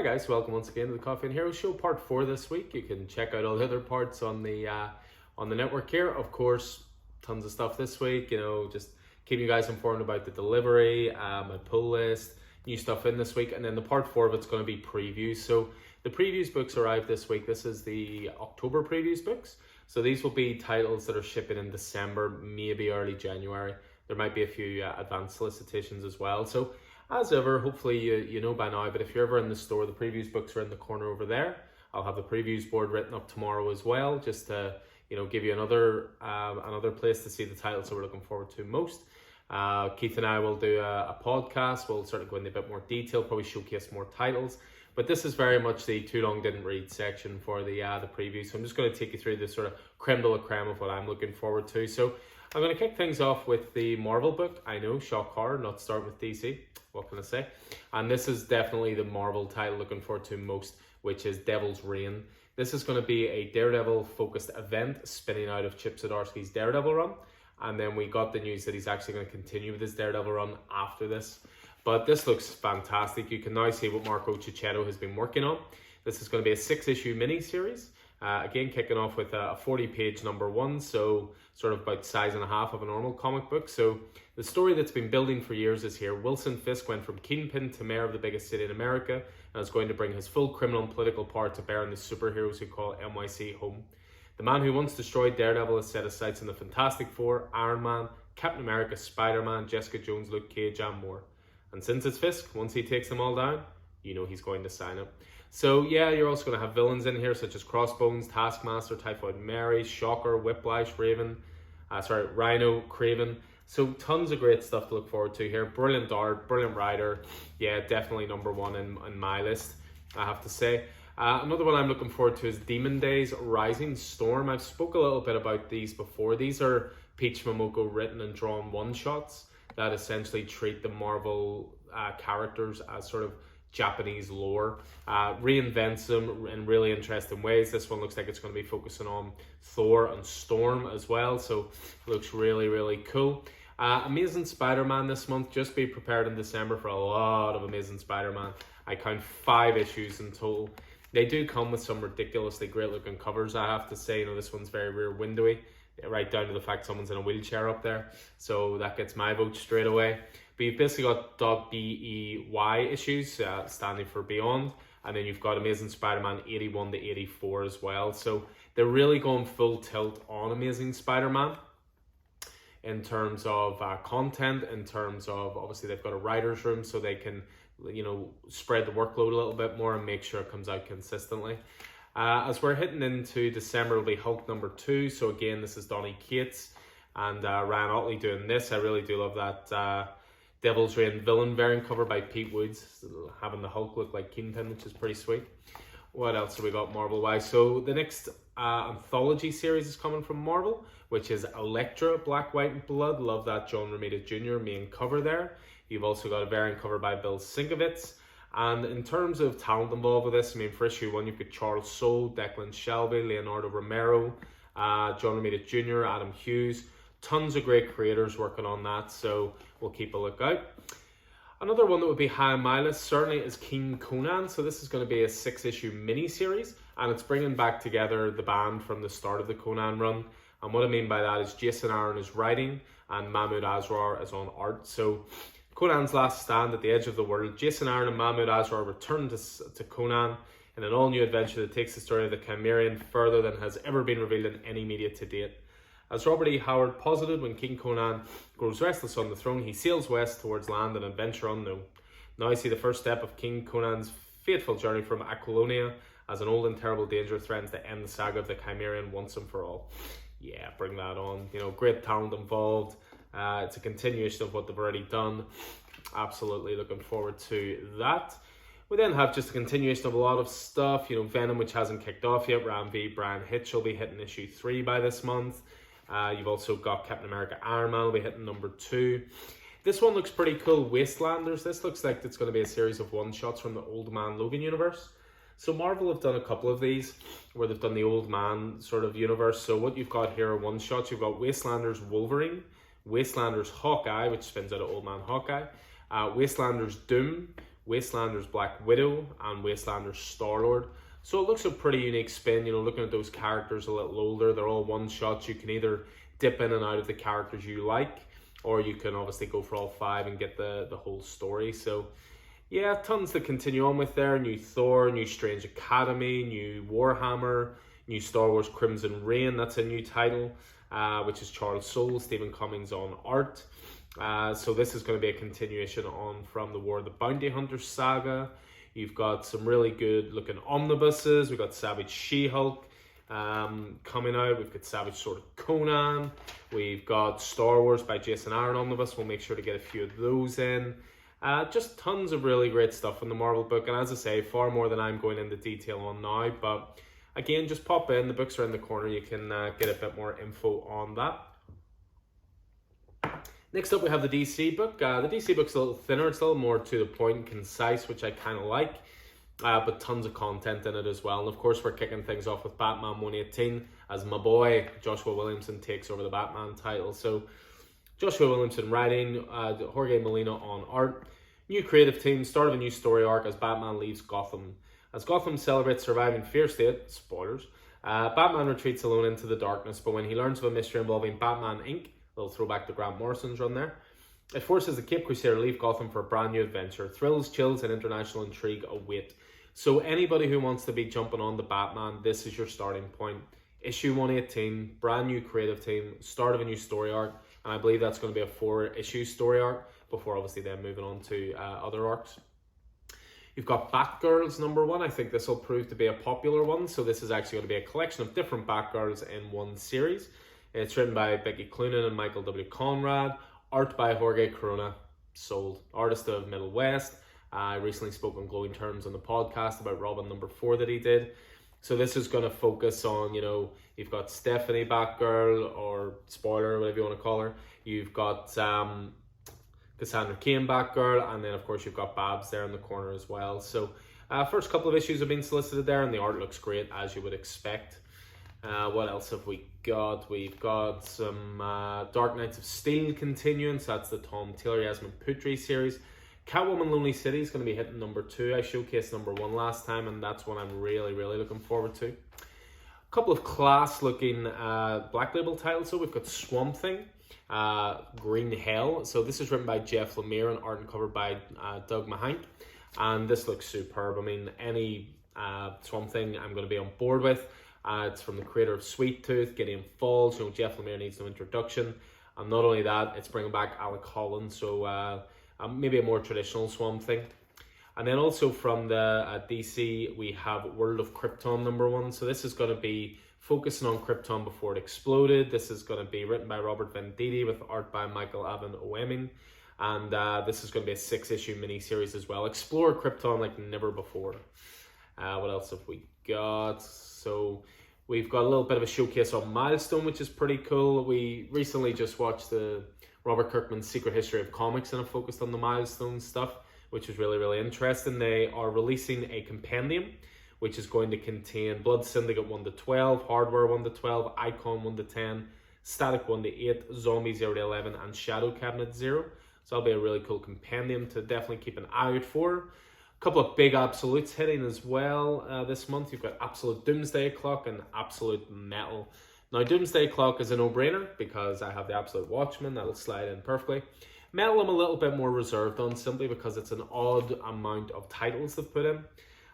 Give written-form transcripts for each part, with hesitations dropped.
guys, welcome once again to the Coffee and Hero Show, part 4 this week. You can check out all the other parts on the network here. Of course, tons of stuff this week, just keeping you guys informed about the delivery, my pull list, new stuff in this week, and then the part 4 of it's going to be previews. So the previews books arrived this week. This is the October previews books. So these will be titles that are shipping in December, maybe early January. There might be a few advanced solicitations as well. So as ever, hopefully you know by now, but if you're ever in the store, the previews books are in the corner over there. I'll have the previews board written up tomorrow as well, just to give you another place to see the titles that we're looking forward to most. Keith and I will do a podcast. We'll sort of go into a bit more detail, probably showcase more titles. But this is very much the too long didn't read section for the preview. So I'm just going to take you through this sort of creme de la creme of what I'm looking forward to. So I'm going to kick things off with the Marvel book. I know, shock horror, not start with DC. What can I say? And this is definitely the Marvel title looking forward to most, which is Devil's Reign. This is going to be a Daredevil-focused event spinning out of Chip Zdarsky's Daredevil run. And then we got the news that he's actually going to continue with his Daredevil run after this. But this looks fantastic. You can now see what Marco Cicchetto has been working on. This is going to be a 6-issue mini-series. Again, kicking off with a 40-page number 1, so sort of about size and a half of a normal comic book. So the story that's been building for years is here. Wilson Fisk went from kingpin to mayor of the biggest city in America and is going to bring his full criminal and political power to bear on the superheroes who call NYC home. The man who once destroyed Daredevil has set his sights on the Fantastic Four, Iron Man, Captain America, Spider-Man, Jessica Jones, Luke Cage, and more. And since it's Fisk, once he takes them all down, he's going to sign up. So yeah, you're also going to have villains in here such as Crossbones, Taskmaster, Typhoid Mary, Shocker, Whiplash, Rhino, Craven. So tons of great stuff to look forward to here. Brilliant art, brilliant writer. Yeah, definitely number 1 in my list, I have to say. Another one I'm looking forward to is Demon Days Rising Storm. I've spoke a little bit about these before. These are Peach Momoko written and drawn one-shots that essentially treat the Marvel characters as sort of Japanese lore, reinvents them in really interesting ways. This one looks like it's going to be focusing on Thor and Storm as well, so it looks really, really cool. Amazing Spider-Man this month. Just be prepared in December for a lot of Amazing Spider-Man. I count 5 issues in total. They do come with some ridiculously great looking covers, I have to say. This one's very rear windowy, right down to the fact someone's in a wheelchair up there, so that gets my vote straight away. But you've basically got .BEY issues, standing for Beyond, and then you've got Amazing Spider-Man 81 to 84 as well. So they're really going full tilt on Amazing Spider-Man in terms of content, in terms of, obviously they've got a writer's room so they can, spread the workload a little bit more and make sure it comes out consistently. As we're hitting into December, it'll be Hulk number 2. So again, this is Donny Cates and Ryan Otley doing this. I really do love that Devil's Reign villain variant cover by Pete Woods, having the Hulk look like Kingpin, which is pretty sweet. What else have we got Marvel-wise? So the next anthology series is coming from Marvel, which is Elektra, Black, White, and Blood. Love that John Romita Jr. main cover there. You've also got a variant cover by Bill Sienkiewicz. And in terms of talent involved with this, for issue 1, you've got Charles Soule, Declan Shalvey, Leonardo Romero, John Romita Jr., Adam Hughes. Tons of great creators working on that, so we'll keep a lookout. Another one that would be high on my list certainly is King Konan. So this is going to be a 6-issue mini-series, and it's bringing back together the band from the start of the Konan run. And what I mean by that is Jason Aaron is writing and Mahmoud Asrar is on art. So Konan's last stand at the edge of the world. Jason Aaron and Mahmoud Asrar return to Konan in an all-new adventure that takes the story of the Chimerian further than has ever been revealed in any media to date. As Robert E. Howard posited, when King Konan grows restless on the throne, he sails west towards land and adventure unknown. Now I see the first step of King Conan's fateful journey from Aquilonia as an old and terrible danger threatens to end the saga of the Chimerian once and for all. Yeah, bring that on. Great talent involved. It's a continuation of what they've already done. Absolutely looking forward to that. We then have just a continuation of a lot of stuff. Venom, which hasn't kicked off yet. Ram V. Brian Hitch will be hitting issue 3 by this month. You've also got Captain America Iron Man will be hitting number 2. This one looks pretty cool, Wastelanders. This looks like it's going to be a series of one-shots from the Old Man Logan universe. So Marvel have done a couple of these where they've done the Old Man sort of universe. So what you've got here are one-shots. You've got Wastelanders Wolverine, Wastelanders Hawkeye, which spins out of Old Man Hawkeye, Wastelanders Doom, Wastelander's Black Widow, and Wastelander's Star-Lord. So it looks a pretty unique spin, you know, looking at those characters a little older. They're all one-shots. You can either dip in and out of the characters you like, or you can obviously go for all 5 and get the whole story. So yeah, tons to continue on with there. New Thor, new Strange Academy, new Warhammer, new Star Wars Crimson Reign. That's a new title, which is Charles Soule, Stephen Cummings on art. So this is going to be a continuation on from the War of the Bounty Hunter saga. You've got some really good looking omnibuses. We've got Savage She-Hulk coming out. We've got Savage Sword of Konan. We've got Star Wars by Jason Aaron omnibus. We'll make sure to get a few of those in. Just tons of really great stuff in the Marvel book. And as I say, far more than I'm going into detail on now. But again, just pop in. The books are in the corner. You can get a bit more info on that. Next up, we have the DC book. The DC book's a little thinner. It's a little more to the point and concise, which I kind of like. But tons of content in it as well. And of course, we're kicking things off with Batman 118 as my boy Joshua Williamson takes over the Batman title. So Joshua Williamson writing, Jorge Molina on art. New creative team, start of a new story arc as Batman leaves Gotham. As Gotham celebrates surviving Fear State, spoilers, Batman retreats alone into the darkness, but when he learns of a mystery involving Batman Inc., little throwback to Grant Morrison's run there, it forces the Cape Crusader to leave Gotham for a brand new adventure. Thrills, chills, and international intrigue await. So anybody who wants to be jumping on the Batman, this is your starting point. Issue 118, brand new creative team, start of a new story arc, and I believe that's going to be a 4-issue story arc, before obviously then moving on to other arcs. You've got Batgirls #1. I think this will prove to be a popular one. So this is actually going to be a collection of different Batgirls in one series. It's written by Becky Cloonan and Michael W. Conrad. Art by Jorge Corona. Sold. Artist of Middle West. I recently spoke on glowing terms on the podcast about Robin #4 that he did. So this is going to focus on, you know, you've got Stephanie Batgirl, or spoiler, whatever you want to call her. You've got Cassandra Cain Batgirl, and then of course you've got Babs there in the corner as well. So first couple of issues have been solicited there, and the art looks great as you would expect. What else have we got? We've got some Dark Knights of Steel continuing, so that's the Tom Taylor Yasmin Putri series. Catwoman Lonely City is going to be hitting #2. I showcased #1 last time, and that's one I'm really looking forward to. A couple of class looking Black Label titles. So we've got Swamp Thing, Green Hell. So this is written by Jeff Lemire and art and cover by Doug Mahank, and this looks superb. I mean, any Swamp Thing I'm going to be on board with. It's from the creator of Sweet Tooth, Gideon Falls. You know, Jeff Lemire needs no introduction, and not only that, it's bringing back Alec Holland, so maybe a more traditional Swamp Thing. And then also from the DC, we have World of Krypton #1. So this is going to be focusing on Krypton before it exploded. This is going to be written by Robert Venditti with art by Michael Avon Oeming. And this is going to be a 6-issue miniseries as well. Explore Krypton like never before. What else have we got? So we've got a little bit of a showcase on Milestone, which is pretty cool. We recently just watched the Robert Kirkman's Secret History of Comics, and have focused on the Milestone stuff, which is really interesting. They are releasing a compendium, which is going to contain Blood Syndicate 1-12, Hardware 1-12, Icon 1-10, Static 1-8, Zombie 0-11, and Shadow Cabinet 0. So that'll be a really cool compendium to definitely keep an eye out for. A couple of big absolutes hitting as well this month. You've got Absolute Doomsday Clock and Absolute Metal. Now, Doomsday Clock is a no-brainer because I have the Absolute Watchmen. That'll slide in perfectly. Metal I'm a little bit more reserved on, simply because it's an odd amount of titles they've put in.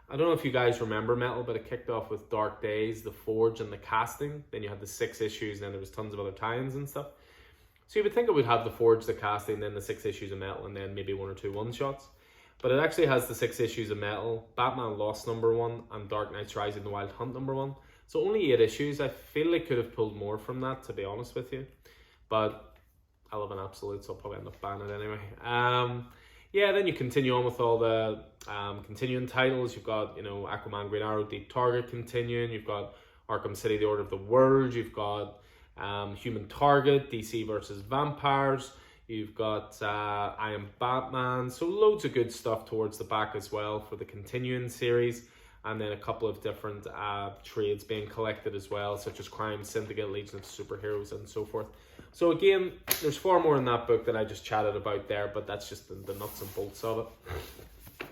I don't know if you guys remember Metal, but it kicked off with Dark Days, The Forge, and The Casting. Then you had the 6 issues, and then there was tons of other tie-ins and stuff. So you would think it would have The Forge, The Casting, then the 6 issues of Metal, and then maybe 1 or 2 one-shots. But it actually has the 6 issues of Metal, Batman Lost #1, and Dark Knight's Rising the Wild Hunt #1. So only 8 issues. I feel they could have pulled more from that, to be honest with you. But I love an absolute, so I'll probably end up banning it anyway. Yeah, then you continue on with all the continuing titles. You've got, you know, Aquaman, Green Arrow, Deep Target continuing. You've got Arkham City, The Order of the World. You've got Human Target, DC versus Vampires. You've got I Am Batman. So loads of good stuff towards the back as well for the continuing series. And then a couple of different trades being collected as well, such as Crime Syndicate, Legion of Superheroes, and so forth. So again, there's far more in that book that I just chatted about there, but that's just the nuts and bolts of it.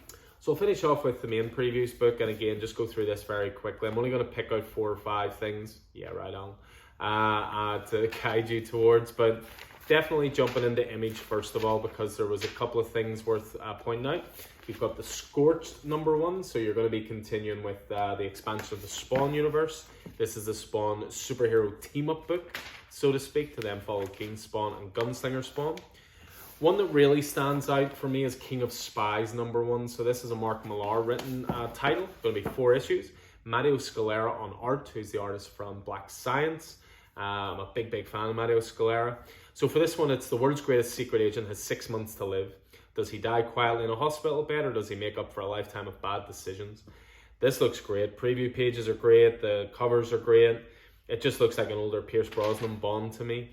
So I'll finish off with the main previews book, and again, just go through this very quickly. I'm only going to pick out 4 or 5 things, yeah, right on, to guide you towards, but definitely jumping into Image first of all, because there was a couple of things worth pointing out. You've got the Scorched #1, so you're going to be continuing with the expansion of the Spawn universe. This is the Spawn superhero team-up book, so to speak, to then follow King Spawn and Gunslinger Spawn. One that really stands out for me is King of Spies #1. So this is a Mark Millar written title. Going to be 4 issues. Matteo Scalera on art, who's the artist from Black Science. I'm a big fan of Matteo Scalera. So for this one, it's the world's greatest secret agent has 6 months to live. Does he die quietly in a hospital bed, or does he make up for a lifetime of bad decisions? This looks great. Preview pages are great. The covers are great. It just looks like an older Pierce Brosnan Bond to me.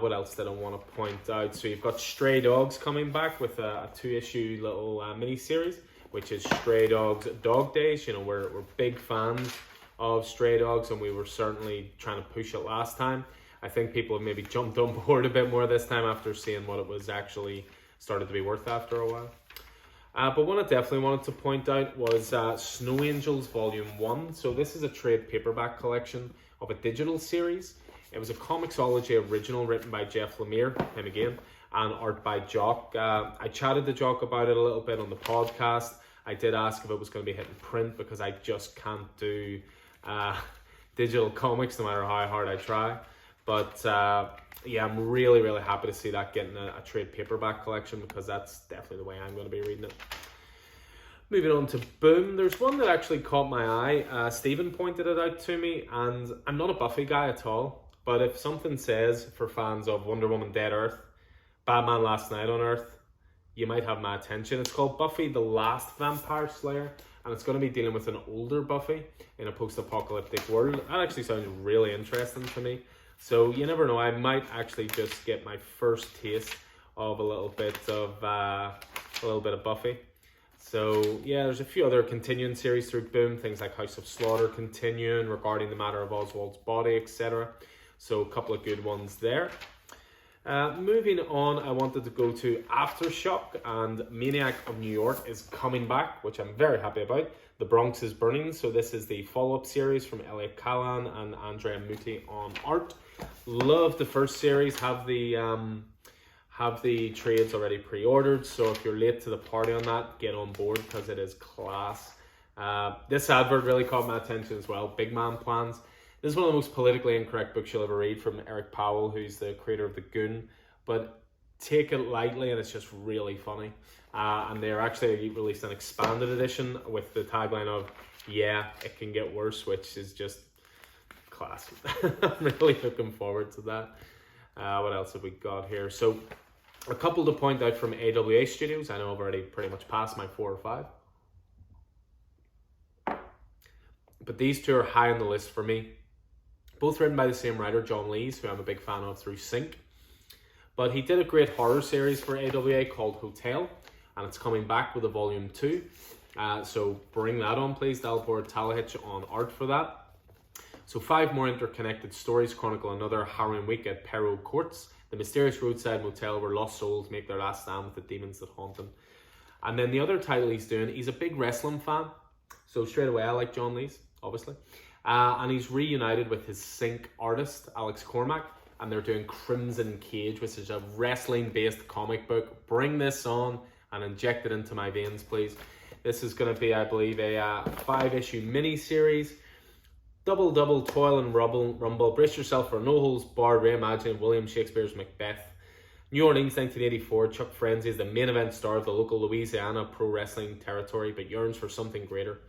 What else did I want to point out? So you've got Stray Dogs coming back with a 2-issue little mini-series, which is Stray Dogs Dog Days. You know, we're big fans of Stray Dogs, and we were certainly trying to push it last time. I think people have maybe jumped on board a bit more this time after seeing what it was actually started to be worth after a while. But one I definitely wanted to point out was Snow Angels Volume 1. So this is a trade paperback collection of a digital series. It was a Comixology original written by Jeff Lemire, him again, and art by Jock. I chatted to Jock about it a little bit on the podcast. I did ask if it was going to be hitting print, because I just can't do digital comics no matter how hard I try. But yeah, I'm really happy to see that getting a trade paperback collection, because that's definitely the way I'm going to be reading it. Moving on to Boom, there's one that actually caught my eye. Stephen pointed it out to me, and I'm not a Buffy guy at all. But if something says, for fans of Wonder Woman Dead Earth, Batman Last Night on Earth, you might have my attention. It's called Buffy the Last Vampire Slayer, and it's going to be dealing with an older Buffy in a post-apocalyptic world. That actually sounds really interesting to me. So you never know, I might actually just get my first taste of a little bit of Buffy. So yeah, there's a few other continuing series through Boom, things like House of Slaughter continuing regarding the matter of Oswald's body, etc. So a couple of good ones there. Moving on, I wanted to go to Aftershock, and Maniac of New York is coming back, which I'm very happy about. The Bronx is Burning, so this is the follow-up series from Elliot Callan and Andrea Muti on art. Love the first series, have the trades already pre-ordered, so if you're late to the party on that, get on board, because it is class. This advert really caught my attention as well. Big Man Plans. This is one of the most politically incorrect books you'll ever read, from Eric Powell, who's the creator of The Goon. But take it lightly, and it's just really funny. And they're actually released an expanded edition with the tagline of, "Yeah, it can get worse," which is just class. I'm really looking forward to that. What else have we got here? So a couple to point out from AWA Studios. I know I've already pretty much passed my 4 or 5. But these 2 are high on the list for me. Both written by the same writer, John Lees, who I'm a big fan of through Sync. But he did a great horror series for AWA called Hotel, and it's coming back with a volume 2. So bring that on, please. Dalbor Talahich on art for that. So 5 more interconnected stories chronicle another harrowing week at Perot Courts, the mysterious roadside motel where lost souls make their last stand with the demons that haunt them. And then the other title he's doing, he's a big wrestling fan. So straight away, I like John Lees, obviously. And he's reunited with his Sync artist, Alex Cormack, and they're doing Crimson Cage, which is a wrestling-based comic book. Bring this on and inject it into my veins, please. This is going to be, I believe, a 5-issue mini-series. Double, toil and rumble. Brace yourself for a no-holds-barred reimagining of William Shakespeare's Macbeth. New Orleans, 1984. Chuck Frenzy is the main event star of the local Louisiana pro wrestling territory, but yearns for something greater.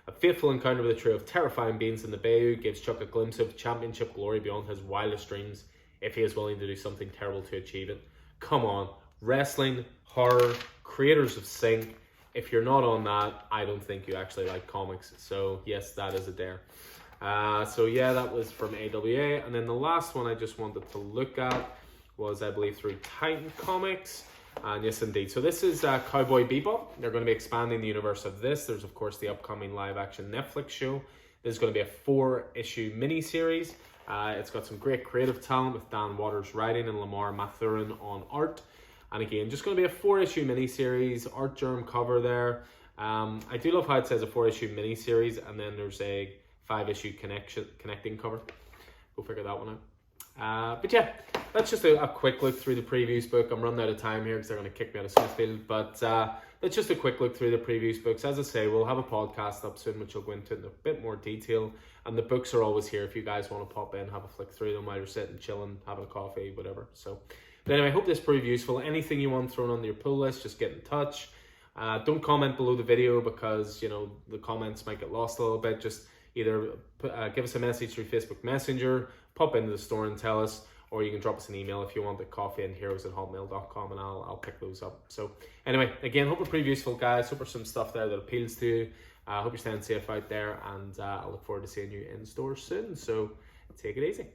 A fateful encounter with a trio of terrifying beings in the bayou gives Chuck a glimpse of championship glory beyond his wildest dreams, if he is willing to do something terrible to achieve it. Come on, wrestling, horror, creators of Sync. If you're not on that, I don't think you actually like comics. So yes, that is a dare. So yeah, that was from AWA. And then the last one I just wanted to look at was, I believe, through Titan Comics. And yes, indeed. So this is Cowboy Bebop. They're going to be expanding the universe of this. There's, of course, the upcoming live-action Netflix show. This is going to be a 4-issue mini-series. It's got some great creative talent with Dan Waters writing and Lamar Mathurin on art. And again, just going to be a 4-issue mini-series, art germ cover there. I do love how it says a 4-issue mini-series, and then there's a 5-issue connecting cover. Go figure that one out. But yeah, that's just a quick look through the previews book. I'm running out of time here because they're going to kick me out of Smithfield. But that's just a quick look through the previews books. As I say, we'll have a podcast up soon, which will go into in a bit more detail. And the books are always here if you guys want to pop in, have a flick through them while you're sitting, chilling, having a coffee, whatever. So, but anyway, I hope this proved useful. Anything you want thrown on your pull list, just get in touch. Don't comment below the video because, you know, the comments might get lost a little bit. Just either give us a message through Facebook Messenger, pop into the store and tell us, or you can drop us an email if you want at coffeeandheroes@hotmail.com, and I'll pick those up. So anyway, again, hope it proved useful, guys. Hope there's some stuff there that appeals to you. Hope you're staying safe out there, and I look forward to seeing you in stores soon. So take it easy.